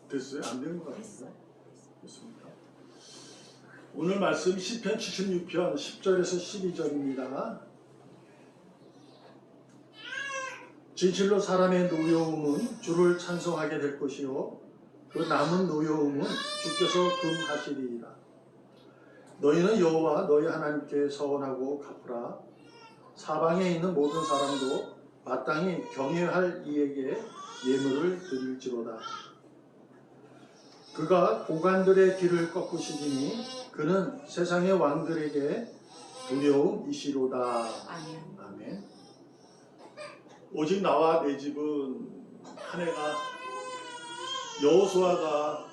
됐어요? 안 되는 것 같은데. 됐습니다. 오늘 말씀 시편 76편 10절에서 12절입니다. 진실로 사람의 노여움은 주를 찬송하게 될 것이요 그 남은 노여움은 주께서 금하시리이다. 너희는 여호와 너희 하나님께 서원하고 갚으라. 사방에 있는 모든 사람도 마땅히 경외할 이에게 예물을 드릴지로다. 그가 고관들의 길을 꺾으시리니 그는 세상의 왕들에게 두려움이시로다. 아멘. 오직 나와 내 집은 한 해가 여호수아가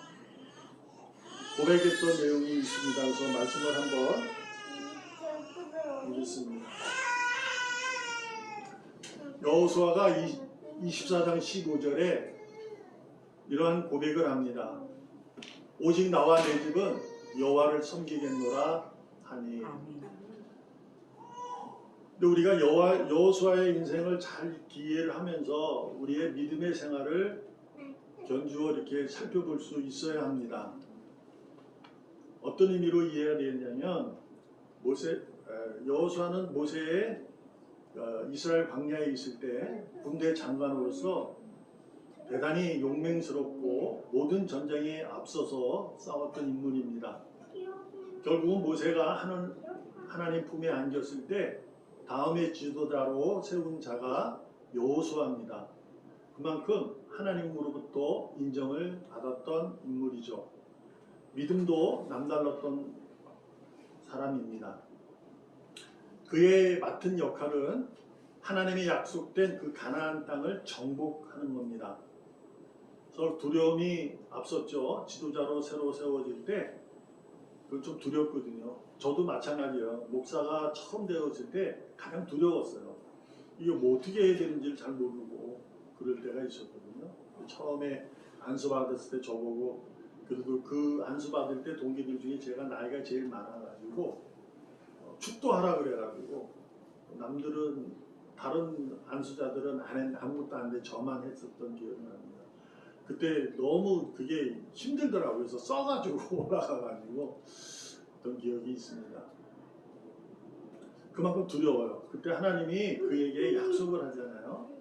고백했던 내용이 있습니다. 그래서 말씀을 한번 보겠습니다. 여호수아가 24장 15절에 이러한 고백을 합니다. 오직 나와 내 집은 여호와를 섬기겠노라 하니. 근데 우리가 여호수아의 인생을 잘 이해를 하면서 우리의 믿음의 생활을 견주어 이렇게 살펴볼 수 있어야 합니다. 어떤 의미로 이해가 되느냐면 여호수아는 모세의 이스라엘 광야에 있을 때 군대 장관으로서 대단히 용맹스럽고 모든 전쟁에 앞서서 싸웠던 인물입니다. 결국은 모세가 하나님 품에 안겼을 때 다음의 지도자로 세운 자가 여호수아입니다. 그만큼 하나님으로부터 인정을 받았던 인물이죠. 믿음도 남달랐던 사람입니다. 그의 맡은 역할은 하나님의 약속된 그 가나안 땅을 정복하는 겁니다. 그래서 두려움이 앞섰죠. 지도자로 새로 세워질 때 그건 좀 두렵거든요. 저도 마찬가지예요. 목사가 처음 되었을 때 가장 두려웠어요. 이게 뭐 어떻게 해야 되는지를 잘 모르고 그럴 때가 있었거든요. 처음에 안수받았을 때 저보고, 그래도 그 안수받을 때 동기들 중에 제가 나이가 제일 많아가지고 축도하라 그래가지고, 남들은 다른 안수자들은 아무것도 안 돼 저만 했었던 기억이 납니다. 그때 너무 그게 힘들더라고요. 그래서 써가지고 올라가가지고 어떤 기억이 있습니다. 그만큼 두려워요. 그때 하나님이 그에게 약속을 하잖아요.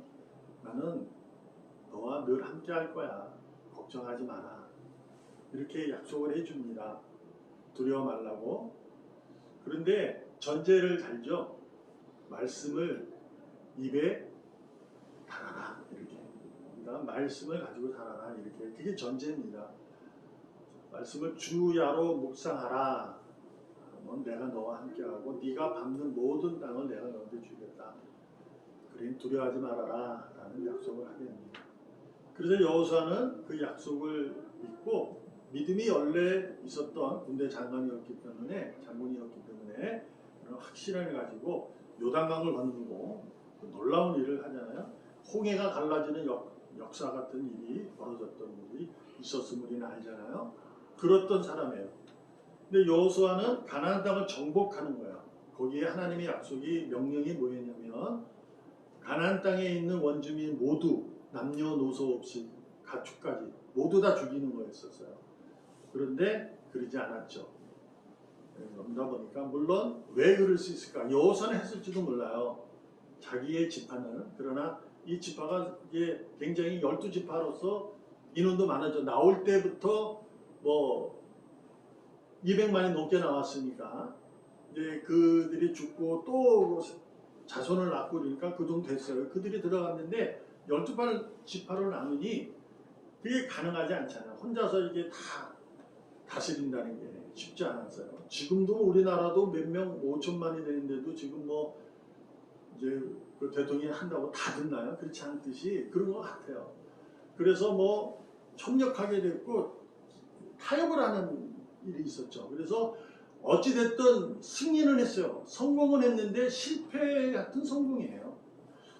나는 너와 늘 함께 할 거야. 걱정하지 마라. 이렇게 약속을 해줍니다. 두려워 말라고. 그런데 전제를 달죠. 말씀을 입에 달아라. 이렇게. 그러니까 말씀을 가지고 살아라. 이렇게. 그게 전제입니다. 말씀을 주야로 묵상하라. 내가 너와 함께하고 네가 밟는 모든 땅을 내가 너한테 주겠다. 그러니 두려워하지 말아라 라는 약속을 하게 됩니다. 그래서 여호수아는 그 약속을 믿고 믿음이 원래 있었던 군대 장군이었기 때문에 그런 확신을 가지고 요단강을 건너고 놀라운 일을 하잖아요. 홍해가 갈라지는 역사 같은 일이 벌어졌던 일이 있었음을 우리는 알잖아요. 그랬던 사람이에요. 근데 여호수아는 가나안 땅을 정복하는 거야. 거기에 하나님의 약속이 명령이 뭐였냐면 가나안 땅에 있는 원주민 모두 남녀노소 없이 가축까지 모두 다 죽이는 거였었어요. 그런데 그러지 않았죠. 그러다 보니까 물론 왜 그럴 수 있을까? 여호수아는 했을지도 몰라요. 자기의 지파는. 그러나 이 지파가 이게 굉장히 12지파로서 인원도 많아져. 나올 때부터 뭐 200만이 넘게 나왔으니까 이제 그들이 죽고 또 자손을 낳고 그러니까 그 정도 됐어요. 그들이 들어갔는데 12지파로 나누니 그게 가능하지 않잖아요. 혼자서 이게 다 다스린다는 게 쉽지 않았어요. 지금도 우리나라도 몇 명 5천만이 되는데도 지금 뭐 이제 그 대통령이 한다고 다 듣나요? 그렇지 않듯이 그런 것 같아요. 그래서 뭐 협력하게 됐고 타협을 하는 일이 있었죠. 그래서 어찌됐든 승리는 했어요. 성공은 했는데 실패 같은 성공이에요.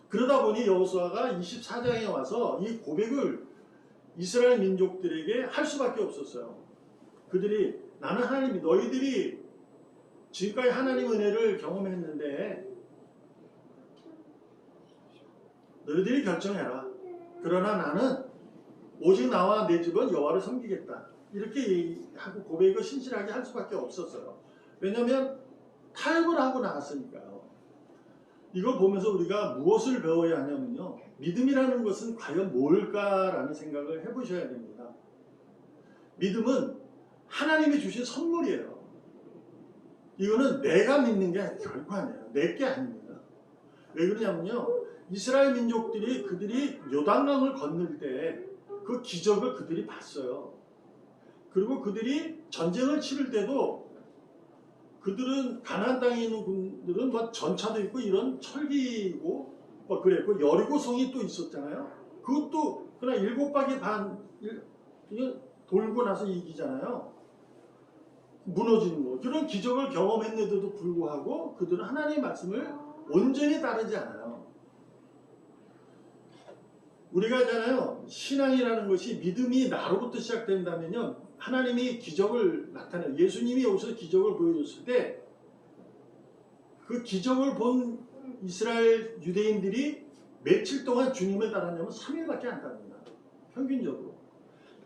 그러다 보니 여호수아가 24장에 와서 이 고백을 이스라엘 민족들에게 할 수밖에 없었어요. 그들이 나는 하나님이 너희들이 지금까지 하나님의 은혜를 경험했는데 너희들이 결정해라. 그러나 나는 오직 나와 내 집은 여호와를 섬기겠다. 이렇게 하고 고백을 신실하게 할 수밖에 없었어요. 왜냐하면 타협을 하고 나갔으니까요. 이걸 보면서 우리가 무엇을 배워야 하냐면요. 믿음이라는 것은 과연 뭘까라는 생각을 해보셔야 됩니다. 믿음은 하나님이 주신 선물이에요. 이거는 내가 믿는 게 결코 아니에요. 내 게 아닙니다. 왜 그러냐면요. 이스라엘 민족들이 그들이 요단강을 건널 때 그 기적을 그들이 봤어요. 그리고 그들이 전쟁을 치를 때도 그들은 가나안 땅에 있는 분들은 뭐 전차도 있고 이런 철기고 뭐 그랬고 여리고성이 또 있었잖아요. 그것도 그냥 7바퀴 반 돌고 나서 이기잖아요. 무너지는 거. 그런 기적을 경험했는데도 불구하고 그들은 하나님의 말씀을 온전히 따르지 않아요. 우리가 하잖아요. 신앙이라는 것이 믿음이 나로부터 시작된다면요. 하나님이 기적을 나타내요. 예수님이 여기서 기적을 보여줬을 때 그 기적을 본 이스라엘 유대인들이 며칠 동안 주님을 따랐냐면 3일밖에 안 따릅니다. 평균적으로.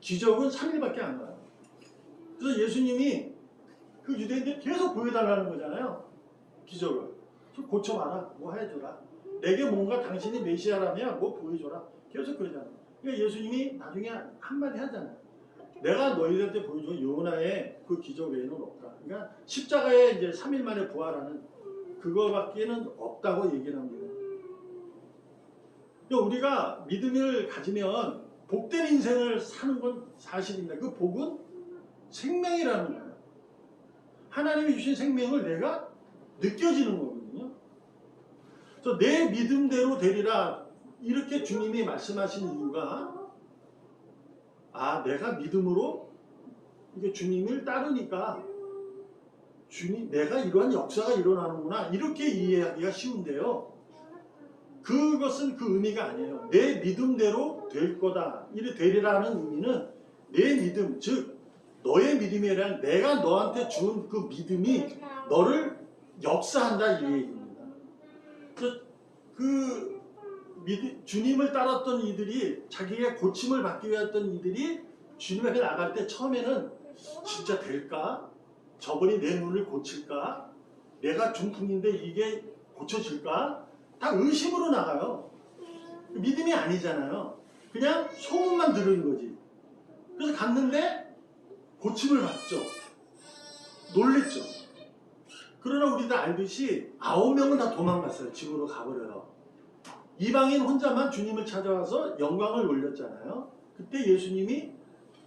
기적은 3일밖에 안 가요. 그래서 예수님이 그 유대인들 계속 보여달라는 거잖아요. 기적을. 고쳐봐라. 뭐 해줘라. 내게 뭔가 당신이 메시아라면 뭐 보여줘라. 계속 그러잖아요. 그러니까 예수님이 나중에 한마디 하잖아요. 내가 너희들한테 보여준 요나의 그 기적 외에는 없다. 그러니까 십자가에 이제 3일 만에 부활하는 그거밖에는 없다고 얘기를 합니다. 그러니까 우리가 믿음을 가지면 복된 인생을 사는 건 사실입니다. 그 복은 생명이라는 거예요. 하나님이 주신 생명을 내가 느껴지는 거거든요. 그래서 내 믿음대로 되리라 이렇게 주님이 말씀하시는 이유가 내가 믿음으로 이게 주님을 따르니까 내가 이러한 역사가 일어나는구나 이렇게 이해하기가 쉬운데요. 그것은 그 의미가 아니에요. 내 믿음대로 될 거다. 이래 되리라는 의미는 내 믿음, 즉 너의 믿음이 아니라 내가 너한테 준 그 믿음이 너를 역사한다 이 얘기입니다. 그 주님을 따랐던 이들이 자기의 고침을 받기 위해 했던 이들이 주님 앞에 나갈 때 처음에는 진짜 될까? 저분이 내 눈을 고칠까? 내가 중풍인데 이게 고쳐질까? 다 의심으로 나가요. 믿음이 아니잖아요. 그냥 소문만 들은 거지. 그래서 갔는데 고침을 받죠. 놀랬죠. 그러나 우리 다 알듯이 9명은 다 도망갔어요. 집으로 가버려요. 이방인 혼자만 주님을 찾아와서 영광을 올렸잖아요. 그때 예수님이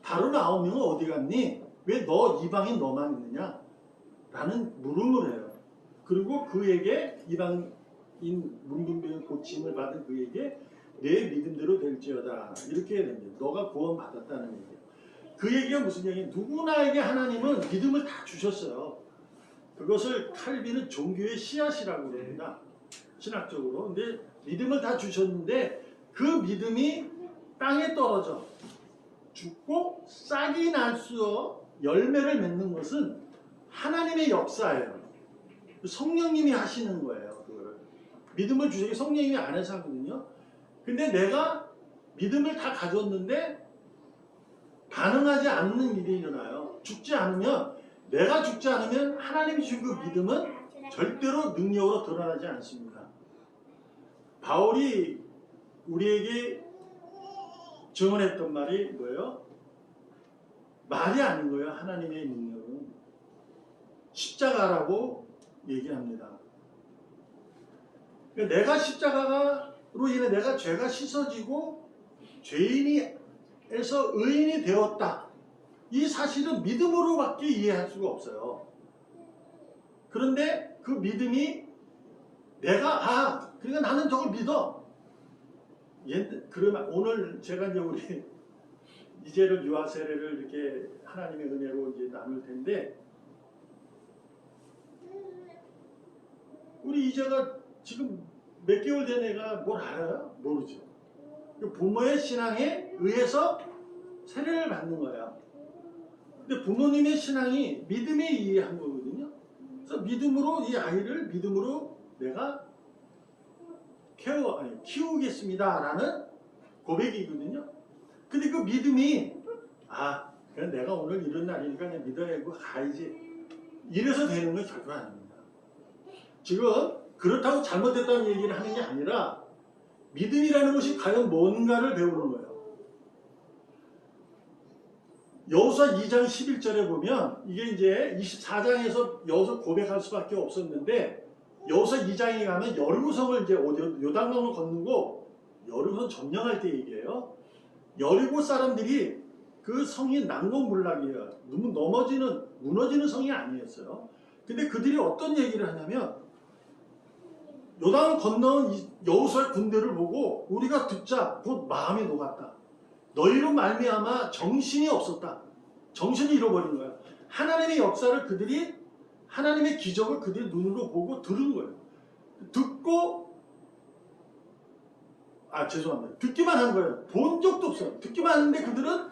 다른 9명은 어디 갔니? 왜 너 이방인 너만 있느냐? 라는 물음을 해요. 그리고 그에게 이방인 문둥병 고침을 받은 그에게 내 믿음대로 될지어다 이렇게 됩니다. 너가 구원받았다는 얘기예요. 그 얘기가 무슨 얘기예요? 누구나에게 하나님은 믿음을 다 주셨어요. 그것을 칼빈은 종교의 씨앗이라고 합니다. 신학적으로. 근데 믿음을 다 주셨는데 그 믿음이 땅에 떨어져 죽고 싹이 날수어 열매를 맺는 것은 하나님의 역사예요. 성령님이 하시는 거예요. 그거를. 믿음을 주시기 성령님이 안에서 하거든요. 근데 내가 믿음을 다 가졌는데 반응하지 않는 일이 일어나요. 죽지 않으면 내가 죽지 않으면 하나님이 주신 그 믿음은 절대로 능력으로 드러나지 않습니다. 바울이 우리에게 증언했던 말이 뭐예요? 말이 아닌 거예요. 하나님의 능력은 십자가라고 얘기합니다. 그러니까 내가 십자가로 인해 내가 죄가 씻어지고 죄인에서 의인이 되었다. 이 사실은 믿음으로밖에 이해할 수가 없어요. 그런데 그 믿음이 내가 그러니까 나는 저걸 믿어. 그러면 오늘 제가 이제 우리 이재를 유아 세례를 이렇게 하나님의 은혜로 이제 나눌 텐데 우리 이재가 지금 몇 개월 된 애가 뭘 알아요? 모르죠. 부모의 신앙에 의해서 세례를 받는 거야. 근데 부모님의 신앙이 믿음에 의한 거거든요. 그래서 믿음으로 이 아이를 믿음으로 내가 키우겠습니다라는 고백이거든요. 근데 그 믿음이 그냥 내가 오늘 이런 날이니까 그냥 믿어야고 가야지. 이래서 되는 건 결코 아닙니다. 지금 그렇다고 잘못됐다는 얘기를 하는 게 아니라 믿음이라는 것이 과연 뭔가를 배우는 거예요. 여호수아 2장 11절에 보면 이게 이제 24장에서 여호수아 고백할 수밖에 없었는데 여호수아 2장에 가면 여리고성을 이제 요단강을 건너고 여리고성 점령할 때 얘기해요. 여리고 사람들이 그 성이 난공불락이에요. 무너지는 성이 아니었어요. 근데 그들이 어떤 얘기를 하냐면 요단을 건너온 여호수아의 군대를 보고 우리가 듣자 곧 마음이 녹았다. 너희로 말미암아 정신이 없었다. 정신이 잃어버린 거야. 하나님의 역사를 그들이 하나님의 기적을 그들이 눈으로 보고 들은 거예요. 듣기만 한 거예요. 본 적도 없어요. 듣기만 했는데 그들은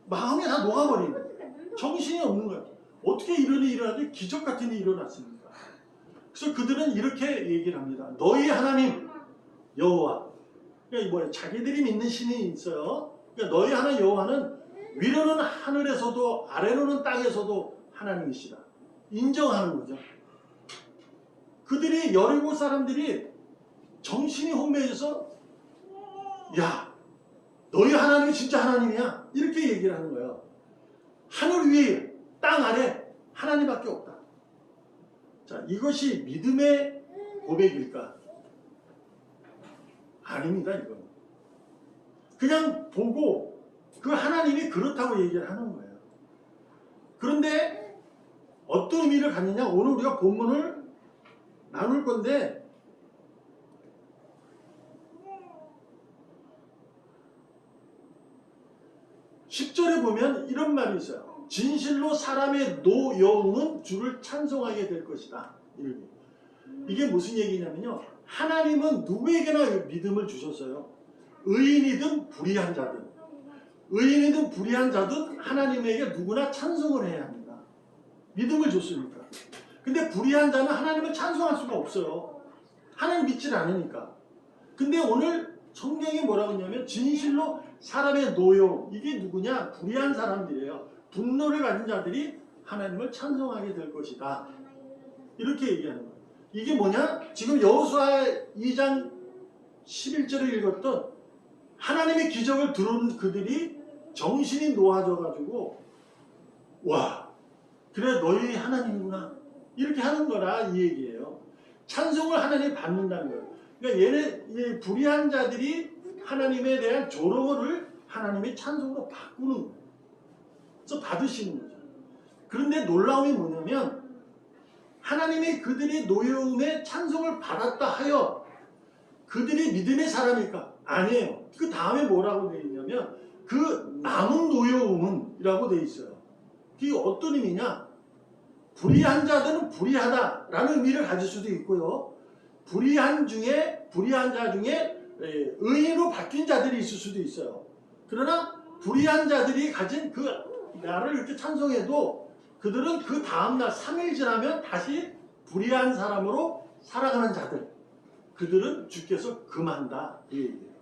마음이 다 녹아버린 거예요. 정신이 없는 거예요. 어떻게 이런 일이 일어나지? 기적 같은 일이 일어났습니까? 그래서 그들은 이렇게 얘기를 합니다. 너희 하나님 여호와. 그러니까 자기들이 믿는 신이 있어요. 그러니까 너희 하나님 여호와는 위로는 하늘에서도 아래로는 땅에서도 하나님이시다. 인정하는 거죠. 그들이 여리고 사람들이 정신이 혼미해져서 야, 너희 하나님이 진짜 하나님이야. 이렇게 얘기를 하는 거예요. 하늘 위에 땅 아래 하나님밖에 없다. 자, 이것이 믿음의 고백일까? 아닙니다. 이건 그냥 보고 그 하나님이 그렇다고 얘기를 하는 거예요. 그런데 어떤 의미를 갖느냐? 오늘 우리가 본문을 나눌 건데 10절에 보면 이런 말이 있어요. 진실로 사람의 노여움은 주를 찬송하게 될 것이다. 이게 무슨 얘기냐면요. 하나님은 누구에게나 믿음을 주셨어요. 의인이든 불의한 자든. 의인이든 불의한 자든 하나님에게 누구나 찬송을 해야 합니다. 믿음을 줬으니까. 근데 불의한 자는 하나님을 찬송할 수가 없어요. 하나님 믿질 않으니까. 근데 오늘 성경이 뭐라고 했냐면 진실로 사람의 노여, 이게 누구냐? 불의한 사람들이에요. 분노를 가진 자들이 하나님을 찬송하게 될 것이다. 이렇게 얘기하는 거예요. 이게 뭐냐? 지금 여호수아 2장 11절에 읽었던 하나님의 기적을 들은 그들이 정신이 놓아져가지고 와, 그래 너희 하나님이구나. 이렇게 하는 거라 이 얘기예요. 찬송을 하나님이 받는다는 거예요. 그러니까 불의한 자들이 하나님에 대한 조롱을 하나님이 찬송으로 바꾸는 거예요. 그래서 받으시는 거죠. 그런데 놀라움이 뭐냐면 하나님이 그들이 노여움에 찬송을 받았다 하여 그들이 믿음의 사람일까? 아니에요. 그 다음에 뭐라고 되어 있냐면 그 남은 노여움은 이라고 되어 있어요. 그게 어떤 의미냐? 불의한 자들은 불의하다라는 의미를 가질 수도 있고요. 불의한 자 중에 의인으로 바뀐 자들이 있을 수도 있어요. 그러나 불의한 자들이 가진 그 나를 이렇게 찬송해도 그들은 그 다음날 3일 지나면 다시 불의한 사람으로 살아가는 자들, 그들은 주께서 금한다 이 얘기예요.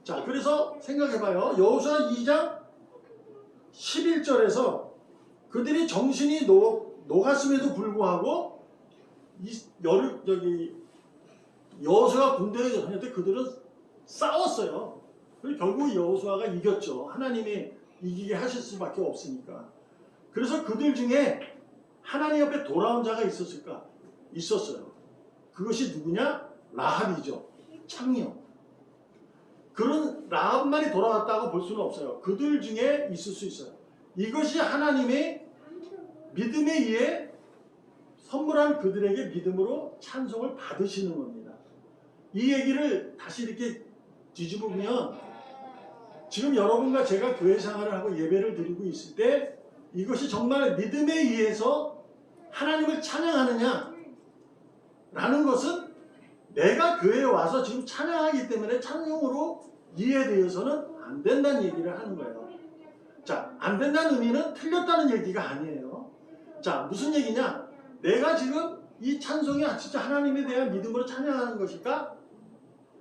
자, 그래서 생각해봐요. 여호수아 2장 11절에서 그들이 정신이 녹았음에도 불구하고 여호수아가 군대에 다닐 때 그들은 싸웠어요. 그리고 결국 여호수아가 이겼죠. 하나님이 이기게 하실 수밖에 없으니까. 그래서 그들 중에 하나님 옆에 돌아온 자가 있었을까? 있었어요. 그것이 누구냐? 라합이죠. 창녀. 그런 라합만이 돌아왔다고 볼 수는 없어요. 그들 중에 있을 수 있어요. 이것이 하나님의 믿음에 의해 선물한 그들에게 믿음으로 찬송을 받으시는 겁니다. 이 얘기를 다시 이렇게 뒤집으면 지금 여러분과 제가 교회 생활을 하고 예배를 드리고 있을 때 이것이 정말 믿음에 의해서 하나님을 찬양하느냐 라는 것은 내가 교회에 와서 지금 찬양하기 때문에 찬양으로 이해되어서는 안 된다는 얘기를 하는 거예요. 자, 안 된다는 의미는 틀렸다는 얘기가 아니에요. 자, 무슨 얘기냐? 내가 지금 이 찬송이 진짜 하나님에 대한 믿음으로 찬양하는 것일까?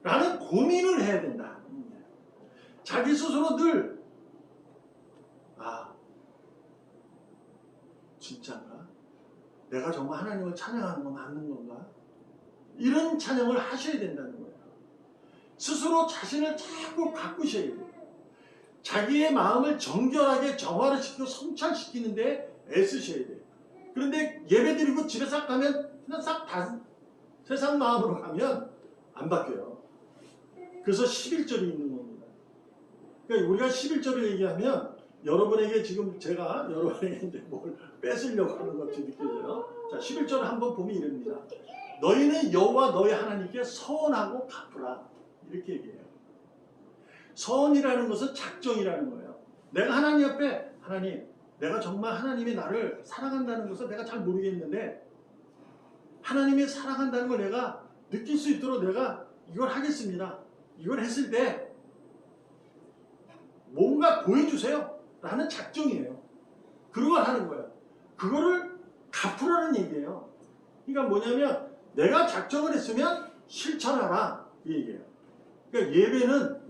라는 고민을 해야 된다. 자기 스스로 늘 진짜인가? 내가 정말 하나님을 찬양하는 건 맞는 건가? 이런 찬양을 하셔야 된다는 거예요. 스스로 자신을 자꾸 가꾸셔야 돼요. 자기의 마음을 정결하게 정화를 시키고 성찰시키는데 애쓰셔야 돼요. 그런데 예배드리고 집에 싹 가면 그냥 싹 다 세상 마음으로 가면 안 바뀌어요. 그래서 11절이 있는 겁니다. 그러니까 우리가 11절을 얘기하면 여러분에게 지금 제가 여러분에게 이제 뭘 뺏으려고 하는 것이 느껴져요. 자, 11절을 한번 보면 이럽니다. 너희는 여호와 너희 하나님께 서원하고 갚으라. 이렇게 얘기해요. 서원이라는 것은 작정이라는 거예요. 내가 하나님 앞에 하나님, 내가 정말 하나님이 나를 사랑한다는 것을 내가 잘 모르겠는데 하나님이 사랑한다는 걸 내가 느낄 수 있도록 내가 이걸 하겠습니다. 이걸 했을 때 뭔가 보여주세요. 라는 작정이에요. 그런 걸 하는 거예요. 그거를 갚으라는 얘기예요. 그러니까 뭐냐면 내가 작정을 했으면 실천하라 이 얘기예요. 그러니까 예배는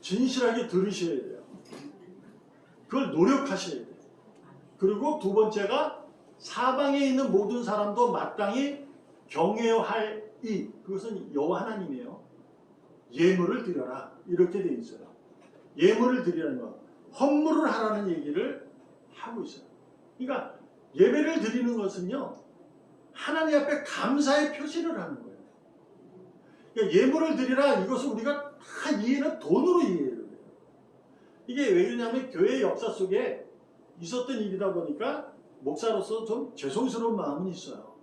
진실하게 들으셔야 돼요. 그걸 노력하셔야 돼요. 그리고 두 번째가 사방에 있는 모든 사람도 마땅히 경외할 그것은 여호와 하나님이에요. 예물을 드려라 이렇게 돼 있어요. 예물을 드리라는 거, 헌물을 하라는 얘기를 하고 있어요. 그러니까 예배를 드리는 것은요, 하나님 앞에 감사의 표시를 하는 거예요. 그러니까 예물을 드리라 이것을 우리가 다 이해는 돈으로 이해해야 돼요. 이게 왜 그러냐면 교회 역사 속에 있었던 일이다 보니까 목사로서 좀 죄송스러운 마음은 있어요.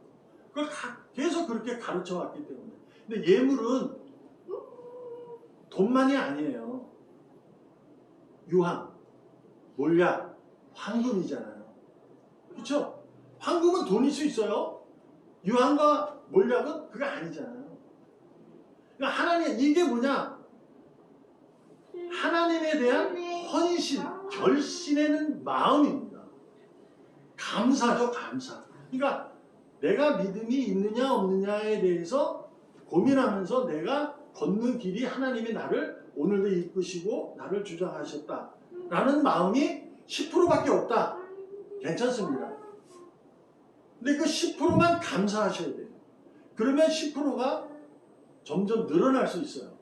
그걸 계속 그렇게 가르쳐 왔기 때문에. 근데 예물은 돈만이 아니에요. 유황, 몰약, 황금이잖아요. 그렇죠? 황금은 돈일 수 있어요. 유황과 몰약은 그거 아니잖아요. 그러니까 하나님, 이게 뭐냐? 하나님에 대한 헌신, 결신하는 마음입니다. 감사죠, 감사. 그러니까 내가 믿음이 있느냐 없느냐에 대해서 고민하면서 내가 걷는 길이 하나님이 나를 오늘도 이끄시고 나를 주장하셨다라는 마음이 10%밖에 없다. 괜찮습니다. 근데 그 10%만 감사하셔야 돼요. 그러면 10%가 점점 늘어날 수 있어요.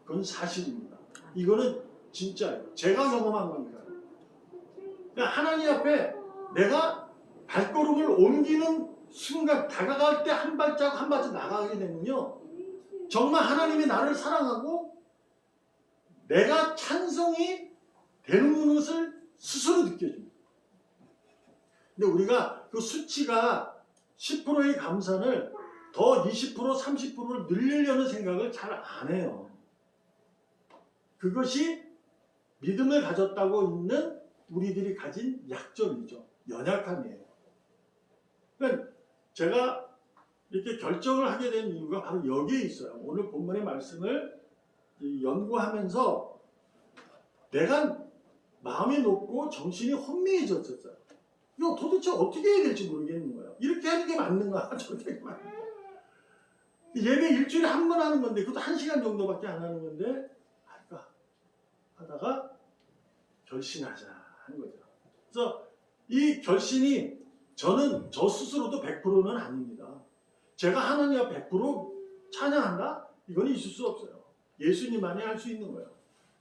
그건 사실입니다. 이거는 진짜예요. 제가 경험한 겁니다. 그러니까 하나님 앞에 내가 발걸음을 옮기는 순간, 다가갈 때 한 발짝 한 발짝 나가게 되면요, 정말 하나님이 나를 사랑하고 내가 찬성이 되는 것을 스스로 느껴집니다. 근데 우리가 그 수치가 10%의 감사를 더 20%, 30%를 늘리려는 생각을 잘 안 해요. 그것이 믿음을 가졌다고 있는 우리들이 가진 약점이죠. 연약함이에요. 그러니까 제가 이렇게 결정을 하게 된 이유가 바로 여기에 있어요. 오늘 본문의 말씀을 연구하면서 내가 마음이 높고 정신이 혼미해졌었어요. 이거 도대체 어떻게 해야 될지 모르겠는 거예요. 이렇게 하는 게 맞는가? 저렇게 하는 게 맞는가? 예배 일주일에 한 번 하는 건데, 그것도 1시간 정도밖에 안 하는 건데, 할까? 하다가 결심하자 하는 거죠. 그래서 이 결심이 저는 저 스스로도 100%는 아닙니다. 제가 하나님 앞 100% 찬양한다? 이건 있을 수 없어요. 예수님만이 할 수 있는 거예요.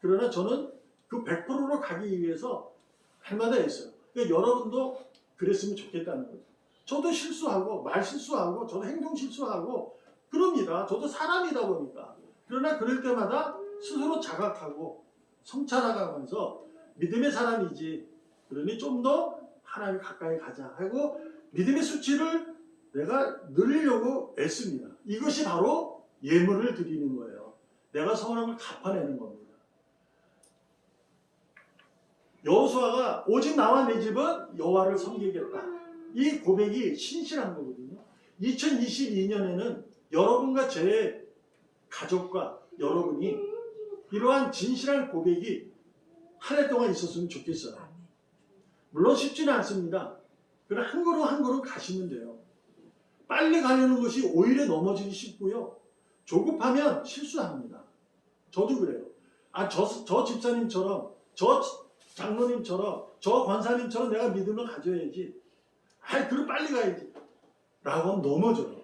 그러나 저는 그 100%로 가기 위해서 할마다 했어요. 그러니까 여러분도 그랬으면 좋겠다는 거죠. 저도 실수하고 말 실수하고 저도 행동 실수하고 그럽니다. 저도 사람이다 보니까. 그러나 그럴 때마다 스스로 자각하고 성찰하면서 믿음의 사람이지, 그러니 좀 더 하나님 가까이 가자 하고 믿음의 수치를 내가 늘리려고 애씁니다. 이것이 바로 예물을 드리는 거예요. 내가 서원함을 갚아내는 겁니다. 여호수아가 오직 나와 내 집은 여호와를 섬기겠다. 이 고백이 신실한 거거든요. 2022년에는 여러분과 제 가족과 여러분이 이러한 진실한 고백이 한 해 동안 있었으면 좋겠어요. 물론 쉽지는 않습니다. 그러나 한 걸음 한 걸음 가시면 돼요. 빨리 가려는 것이 오히려 넘어지기 쉽고요. 조급하면 실수합니다. 저도 그래요. 저 집사님처럼, 저 장로님처럼, 저 권사님처럼 내가 믿음을 가져야지. 그럼 빨리 가야지. 라고 하면 넘어져요.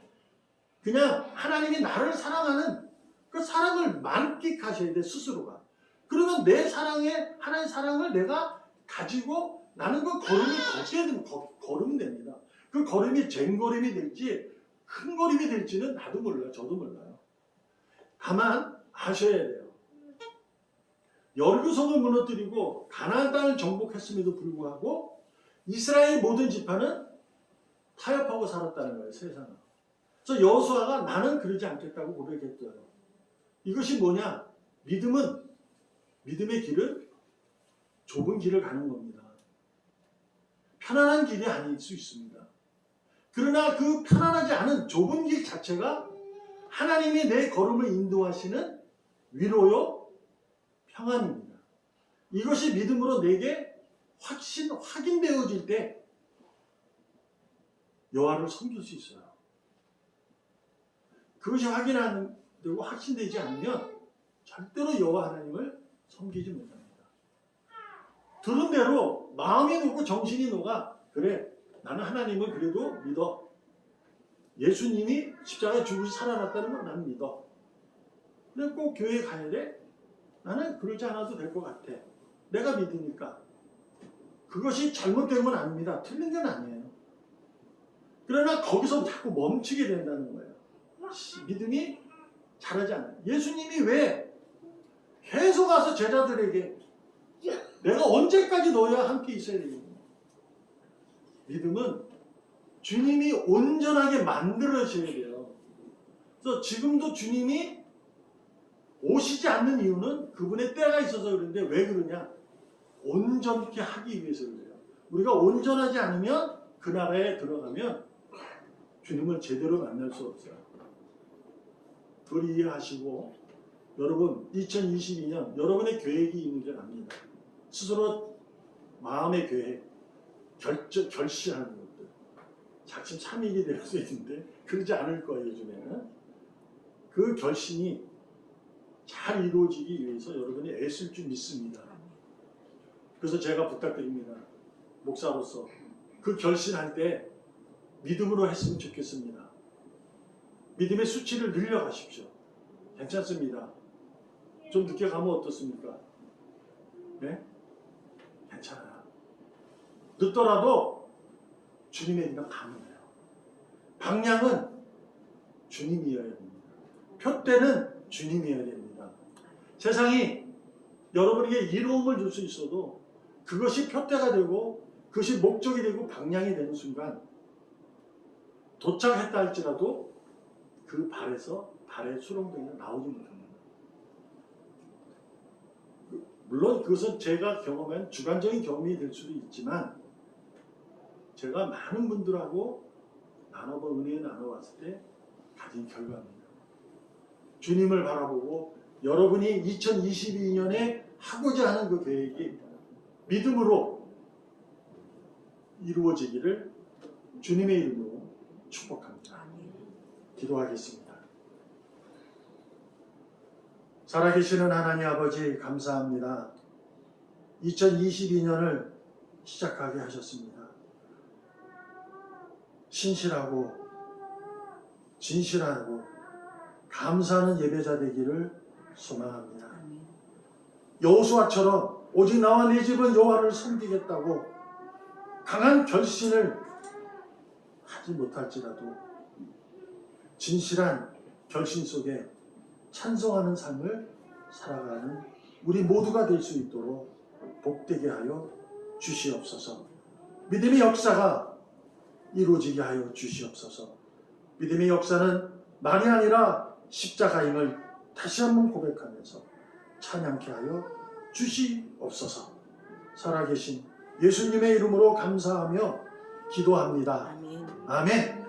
그냥 하나님이 나를 사랑하는 그 사랑을 만끽하셔야 돼, 스스로가. 그러면 내 사랑에, 하나님의 사랑을 내가 가지고 나는 그 걸음을 걸으면 됩니다. 그 걸음이 쟁걸음이 될지 큰 걸음이 될지는 나도 몰라요. 저도 몰라요. 다만 아셔야 돼요. 여리고성을 무너뜨리고 가나안 땅을 정복했음에도 불구하고 이스라엘 모든 지파는 타협하고 살았다는 거예요. 세상은. 그래서 여호수아가 나는 그러지 않겠다고 고백했어요. 이것이 뭐냐? 믿음의 길은 좁은 길을 가는 겁니다. 편안한 길이 아닐 수 있습니다. 그러나 그 편안하지 않은 좁은 길 자체가 하나님이 내 걸음을 인도하시는 위로요, 평안입니다. 이것이 믿음으로 내게 확인되어질 때 여호와를 섬길 수 있어요. 그것이 확인되고 확신되지 않으면 절대로 여호와 하나님을 섬기지 못합니다. 들은 대로 마음이 녹고 정신이 녹아. 그래, 나는 하나님을 그래도 믿어. 예수님이 십자가에 죽으시 살아났다는 걸 나는 믿어. 근데 꼭 교회에 가야 돼? 나는 그러지 않아도 될 것 같아. 내가 믿으니까. 그것이 잘못된 건 아닙니다. 틀린 건 아니에요. 그러나 거기서 자꾸 멈추게 된다는 거예요. 믿음이 자라지 않아요. 예수님이 왜 계속 가서 제자들에게 내가 언제까지 너희와 함께 있어야 되겠냐. 믿음은 주님이 온전하게 만들어셔야 돼요. 그래서 지금도 주님이 오시지 않는 이유는 그분의 때가 있어서 그런데 왜 그러냐? 온전케 하기 위해서 그래요. 우리가 온전하지 않으면 그 나라에 들어가면 주님을 제대로 만날 수 없어요. 그걸 이해하시고 여러분 2022년 여러분의 계획이 있는 줄 압니다. 스스로 마음의 계획, 결심하는 것들. 작심 삼일이 될 수 있는데 그러지 않을 거예요. 요즘에는. 그 결심이 잘 이루어지기 위해서 여러분이 애쓸 줄 믿습니다. 그래서 제가 부탁드립니다. 목사로서 그 결심할 때 믿음으로 했으면 좋겠습니다. 믿음의 수치를 늘려가십시오. 괜찮습니다. 좀 늦게 가면 어떻습니까? 네? 괜찮아요. 늦더라도 주님의 이름 가면 돼요. 방향은 주님이어야 됩니다. 표대는 주님이어야 됩니다. 세상이 여러분에게 이로움을 줄 수 있어도 그것이 표대가 되고 그것이 목적이 되고 방향이 되는 순간 도착했다 할지라도 그 발에 수렁댕이가 나오지 못합니다. 물론 그것은 제가 경험한 주관적인 경험이 될 수도 있지만 제가 많은 분들하고 나눠본 은혜에 나눠봤을 때 가진 결과입니다. 주님을 바라보고 여러분이 2022년에 하고자 하는 그 계획이 믿음으로 이루어지기를 주님의 이름으로 축복합니다. 기도하겠습니다. 살아계시는 하나님 아버지 감사합니다. 2022년을 시작하게 하셨습니다. 신실하고 진실하고 감사하는 예배자 되기를 소망합니다. 여호수아처럼 오직 나와 네 집은 여호와를 섬기겠다고 강한 결심을 하지 못할지라도 진실한 결심 속에 찬송하는 삶을 살아가는 우리 모두가 될 수 있도록 복되게 하여 주시옵소서. 믿음의 역사가 이루어지게 하여 주시옵소서. 믿음의 역사는 말이 아니라 십자가임을 다시 한번 고백하면서 찬양케 하여 주시옵소서. 살아계신 예수님의 이름으로 감사하며 기도합니다. 아멘.